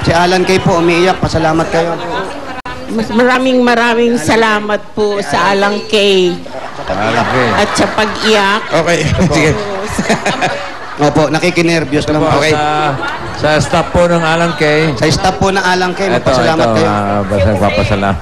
Si Alan Kay po umiiyak. Pasalamat kayo. Maraming salamat po sa Alan Kay. At sa pag-iyak. Okay, sige. Opo, nakikinervyos lang po. Okay. Sa staff po ng Alan Kay. Sa staff po ng Alan Kay, magpasalamat kayo. Basta magpapasalamat.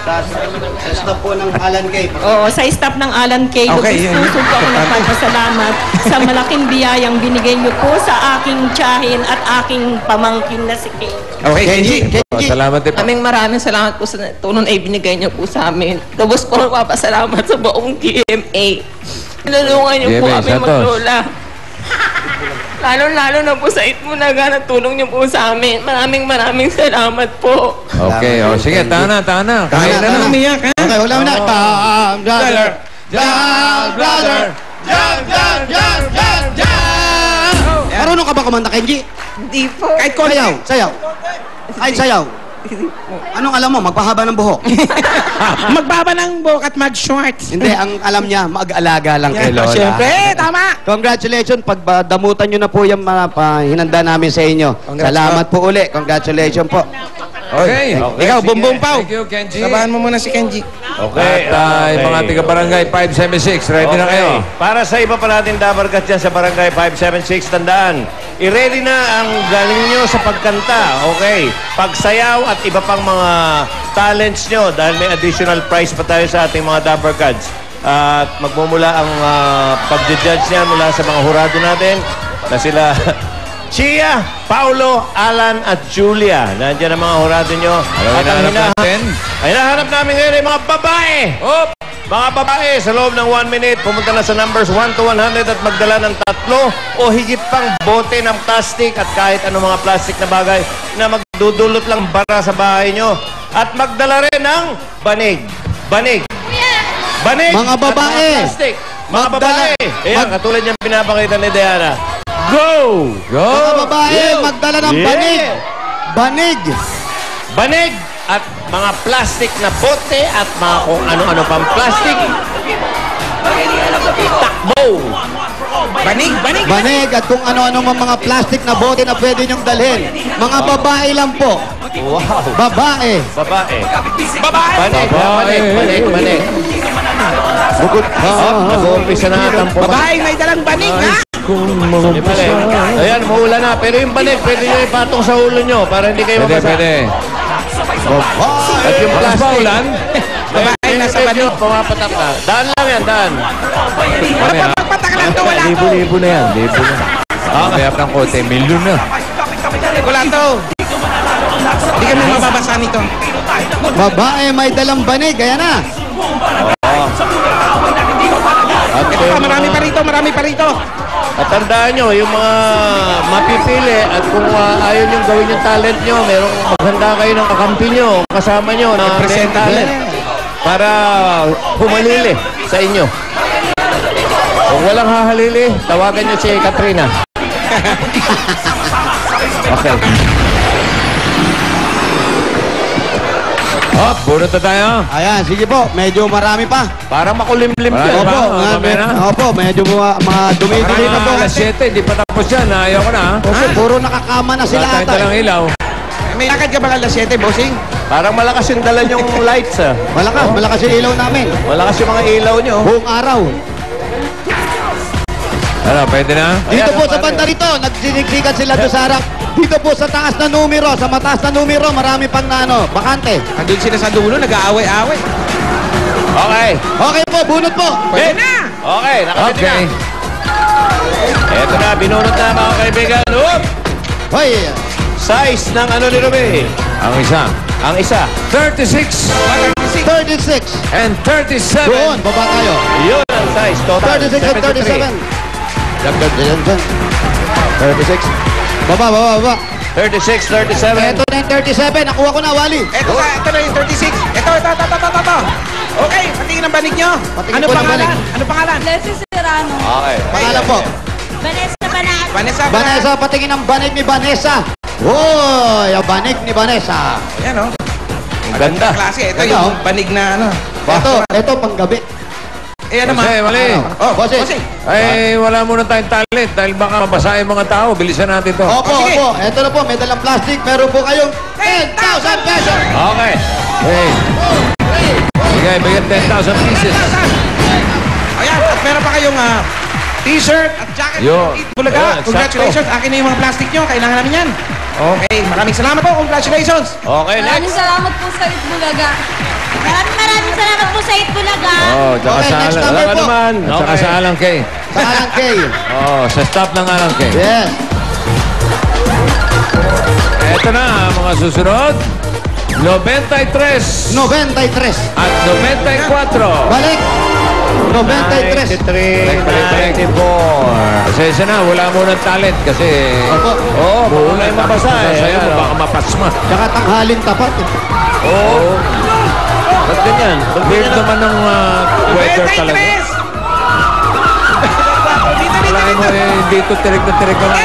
Sa staff po ng Alan Kay. Oo, sa staff ng Alan Kay, Okay, gusto po ako nagpapasalamat sa malaking biyayang binigay niyo po sa aking tiyahin at aking pamangkin na si Kay. Okay, Kenji. Salamat din po. Maraming salamat po sa tulong ay binigay niyo po sa amin. Tapos ko nagpapasalamat sa buong GMA. Tinulungan niyo po kami maglola. Lalo na po sa Itbulaga na tulong niyo po sa amin. Maraming salamat po. Okay, o sige, tana. Kaya na umiyak, ha? Okay, wala na. Brother. Marunong ka ba kumanta, Kenji? Hindi po. Kahit konti. Sayaw. Kahit sayaw. Anong alam mo? Magpahaba ng buhok. Magbaba ng buhok at mag-shorts. Hindi, ang alam niya, mag-alaga lang kay Lola. Siyempre, tama. Congratulations. Pagdamutan nyo na po yung hinanda namin sa inyo. Salamat po uli. Congratulations po. Okay. Ikaw, Bumbong Pao. Thank you, Kenji. Sabahan mo muna si Kenji. Okay. At yung mga taga-barangay 576, ready na kayo. Para sa iba pa natin dabarkat dyan sa Barangay 576, tandaan, i-ready na ang galing nyo sa pagkanta, okay? Pagsayaw at iba pang mga talents nyo dahil may additional prize pa tayo sa ating mga dabarkats. At magmumula ang pag-judge niya mula sa mga hurado natin na sila Chia, Paulo, Alan at Julia. Nandiyan ang mga hurado nyo. At ang hinahanap namin ngayon ay mga babae. Mga babae, sa loob ng 1 minute, pumunta na sa numbers 1 to 100 at magdala ng 3 o higit pang bote ng plastic at kahit anong mga plastic na bagay na magdudulot lang bara sa bahay nyo. At magdala rin ng banig. Banig. Mga babae. Plastic. Mga babae. Ayan, katulad niyang pinapakita ni Diana. Go! Mga babae, magdala ng banig. Banig at mga plastic na bote at mga kung ano-ano pang plastic. Takbo! Banig at kung ano-ano mga plastic na bote na pwede nyong dalhin. Mga babae lang po. Wow! Babae. Banig. Bukod. Nag-uumpisa na atang Babae, may dalang banig, ha? Ayan, maulan na. Pero yung banig, pwede nyo ipatong sa ulo nyo para hindi kayo mabasa. Pwede. At yung plastic. Ulan? Babae, nasa banig. Pumapatak na. Daan lang yan, daan. Pagpatak lang to, wala to. Libo na yan. Mayap ng kote. Milyon na. Wala to. Hindi kami mababasa nito. Babae, may dalang banig. Ayan na. Ito pa, marami pa rito. At tandaan nyo, yung mga mapipili at kung ayaw nyo gawin yung talent nyo, merong maghanda kayo ng kakampi nyo, kasama nyo na may talent para humalili sa inyo. Kung walang hahalili, tawagan nyo si Katrina. Okay. Bunot na tayo. Ayan, sige po. Medyo marami pa. Para makulimlim dyan. Opo, medyo dumi-dumi na po. Alas 7, di pa tapos yan. Ayaw ko na. Opo, puro nakakama na sila Tayo ata. talang ilaw. May lakad ka ba alas 7, bossing? Parang malakas yung dala yung lights, ah. Malakas yung ilaw namin. Malakas yung mga ilaw nyo. Buong araw. Ano, pwede na? Dito po sa banda rito, nagsiniksikan sila doon sa harap. Dito po sa taas na numero, sa mataas na numero, marami pang bakante. Andun sila sa dulo, nag-aaway-aaway. Okay. Okay po, bunot po. Pwede na! Okay, nakapit Okay. na. Eto na, binunot na mga kaibigan. Oop! Hoy, Size ng ano ni Rube? Ang isa. Ang isa. 36 36. and 37. Doon, baba tayo. Yun ang size. Total. 36 at 37. 36. Baba. 36, 37. Ito na yung 37. Nakuha ko na, Wally. Ito na yung 36. Ito. Okay, patingin ang banig nyo. Patingin Ano po ng pangalan? banig. Ano pangalan? Leslie Serrano. Okay. Pangalan po. Vanessa Banat. Vanessa, patingin ang banig ni Vanessa. Hoy, ang banig ni Vanessa. Yan, oh. Ang ganda. Klase. Ito Ganda, yung oh. banig na ano. Ito panggabi. Ayan naman. Jose, mali. Oh, Bossing. Bossing. Ay, wala muna tayong talent dahil baka mabasa yung mga tao. Bilisan natin to. Opo, sige. opo. Ito na po, may dalang plastic. Meron po kayong 10,000 pesos. Okay. Hey. Bigay, bigyan 10,000 pieces. Ayan, at meron pa kayong t-shirt at jacket. Yo. Bulaga, Ayan, congratulations. Akin na yung mga plastic nyo. Kailangan namin yan. Okay, maraming salamat po. Congratulations. Okay, Maraming next. salamat po sa Itbulaga. Maraming salamat po sa Itbulaga. Oh, tsaka Okay, sa next Alang. number Wala po. naman. Tsaka Okay. sa Alang K. Sa Alang K. Oh, sa stop ng Alang K. Yes. Ito na, mga susunod. 93 93. at 94. Balik. 93. 93, 94. Pasensya na, wala mo ng talent kasi... Opo. Oo, Wala yung mabasa eh. Sa'yo, Ano? baka mapasma. Tsaka tanghalin tapat. Oo. Ba't ganyan? Ba't Weird ganyan? naman ng weather talaga. 93! Wala mo eh, dito tirig na tirig ka lang.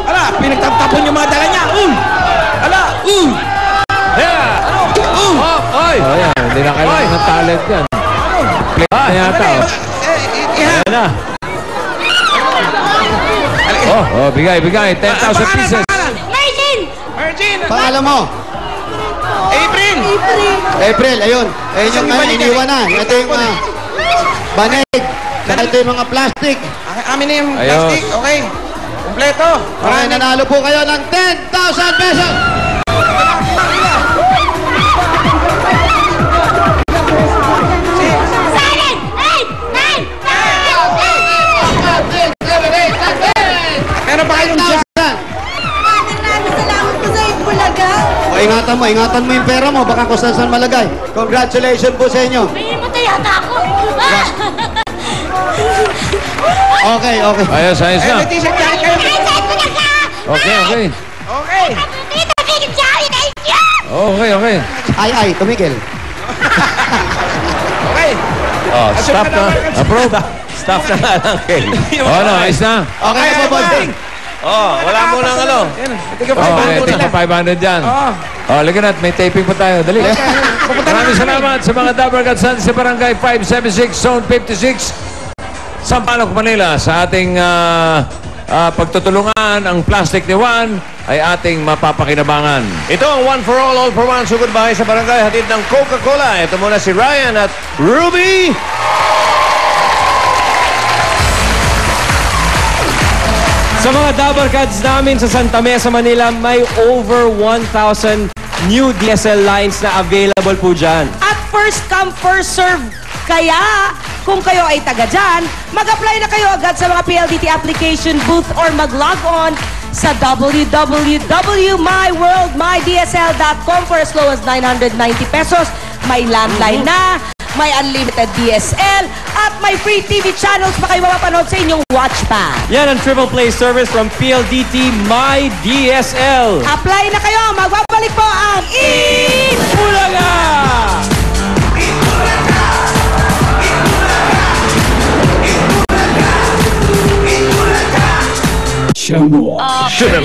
Ala, pinagtapon yung mga dala niya. Ala, Yeah! Oh, oy! Oh, yan. Hindi na kailangan ng talent yan. Play na yata. Oh. Ayan na. Oh, bigay. 10,000 pieces. Martin! Virgin! Pangalan mo? April! April, ayun. Ayun yung iniwan na. Ito yung banig. Saka ito yung mga plastic. Amin na yung Ayos. plastic. Okay. Kompleto. Okay, nanalo po kayo ng 10,000 pesos. Silent! 8! 9! Meron pa kayong jacket. 10,000. Maraming salamat po sa Itbulaga. O, ingatan mo yung pera mo. Baka kung saan malagay. Congratulations po sa inyo. May mo yata ako. Okay. Ayos na. May t-shirt jacket kayo. Ay, sa Itbulaga! Okay. Okay. Tita, bigyan siya ako yung idea! Okay. Ay, tumigil. Okay. Oh, Assume stop ka na. na. Approve. Stop na nga lang, Kel. Oh, no, ayos na. Okay na po, bossing. Oh, wala mo nang ano. Ito ka pa. Okay, tika 500 dyan. Oh, ligan at may taping po tayo. Dali. Maraming salamat sa mga Dabarkad sa Barangay 576, Zone 56, Sampaloc, Manila. Sa ating pagtutulungan, ang plastic ni Juan ay ating mapapakinabangan. Ito ang one for all for one. Sugod bahay sa barangay. Hatid ng Coca-Cola. Ito muna si Ryan at Ruby. Sa mga Dabarkads namin sa Santa Mesa, Manila, may over 1,000 new DSL lines na available po dyan. At first come, first serve. Kaya, kung kayo ay taga dyan, mag-apply na kayo agad sa mga PLDT application booth or mag-log on sa www.myworldmydsl.com for as low as 990 pesos. May landline na, may unlimited DSL, at may free TV channels pa kayo mapapanood sa inyong watchpad. Yan ang triple play service from PLDT My DSL. Apply na kayo! Magbabalik po ang Bulaga! To the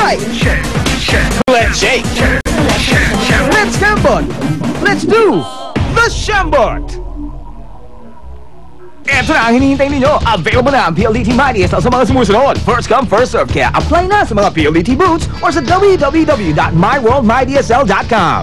right. Let's shake. Let's Shambot. Let's do the Shambot. Ito na ang hinihintay ninyo. Available na ang PLDT MyDSL sa mga sumusunod. First come, first serve. Kaya apply na sa mga PLDT booths or sa www.myworldmydsl.com.